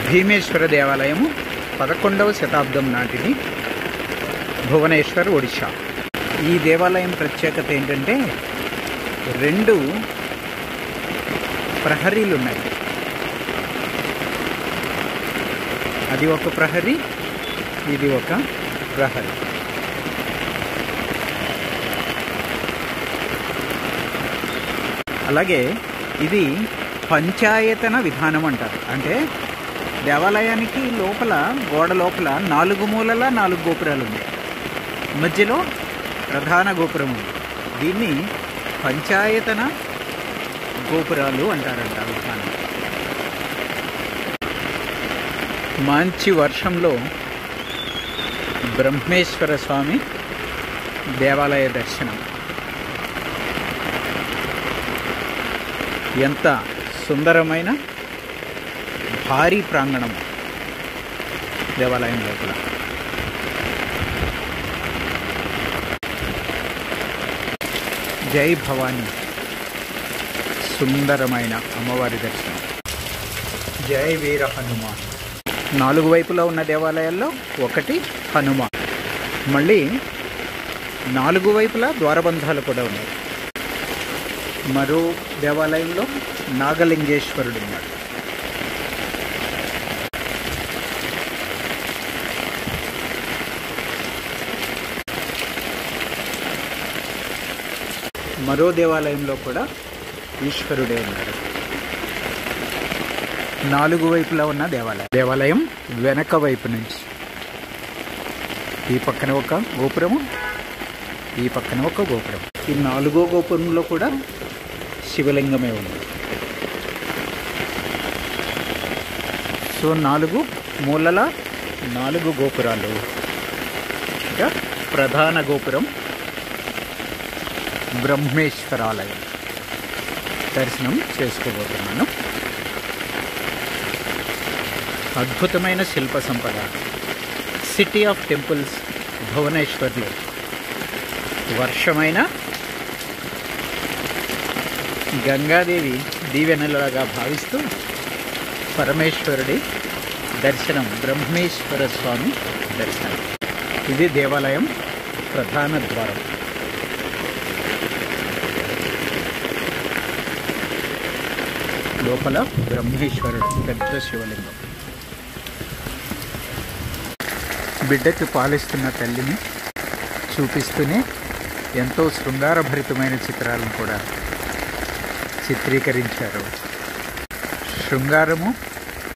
భీమేశ్వర దేవాలయము 11వ శతాబ్దం నాటిది, భువనేశ్వర్, ఒడిశా. ఈ దేవాలయం ప్రత్యేకత ఏంటంటే 2 ప్రహరీలు ఉన్నాయి. అది ఒక ప్రహరీ, ఇది ఒక ప్రహరీ. అలాగే ఇది పంచాయతన విధానం అంటారు. అంటే దేవాలయానికి లోపల, గోడ లోపల 4 మూలల 4 గోపురాలు ఉన్నాయి. మధ్యలో ప్రధాన గోపురం ఉంది. దీన్ని పంచాయతన గోపురాలు అంటారంట విధానం. మంచి వర్షంలో బ్రహ్మేశ్వర స్వామి దేవాలయ దర్శనం. ఎంత సుందరమైన భారీ ప్రాంగణం దేవాలయం లోపల. జై భవానీ, సుందరమైన అమ్మవారి దర్శనం. జై వీర హనుమాన్. 4 వైపులా ఉన్న దేవాలయాల్లో ఒకటి హనుమాన్. మళ్ళీ 4 వైపులా ద్వారబంధాలు కూడా ఉన్నాయి. మరో దేవాలయంలో నాగలింగేశ్వరుడు ఉన్నాడు. మరో దేవాలయంలో కూడా ఈశ్వరుడే ఉన్నాడు. 4 వైపులా ఉన్న దేవాలయం వెనక వైపు నుంచి ఈ పక్కన ఒక గోపురము, ఈ పక్కన ఒక గోపురం. ఈ 4వ గోపురంలో కూడా శివలింగమే ఉంది. సో 4 మూలల 4 గోపురాలు. ఇంకా ప్రధాన గోపురం బ్రహ్మేశ్వరాలయం దర్శనం చేసుకోబోతున్నాను. అద్భుతమైన శిల్ప సంపద. సిటీ ఆఫ్ టెంపుల్స్ భువనేశ్వర్లో వర్షమైన గంగాదేవి దీవెనలాగా భావిస్తూ పరమేశ్వరుడి దర్శనం, బ్రహ్మేశ్వర స్వామి దర్శనం. ఇది దేవాలయం ప్రధాన ద్వారం. లోపల బ్రహ్మేశ్వరుడు పెద్ద శివలింగం. బిడ్డకి పాలిస్తున్న తల్లిని చూపిస్తూనే ఎంతో శృంగారభరితమైన చిత్రాలను కూడా చిత్రీకరించారు. శృంగారము,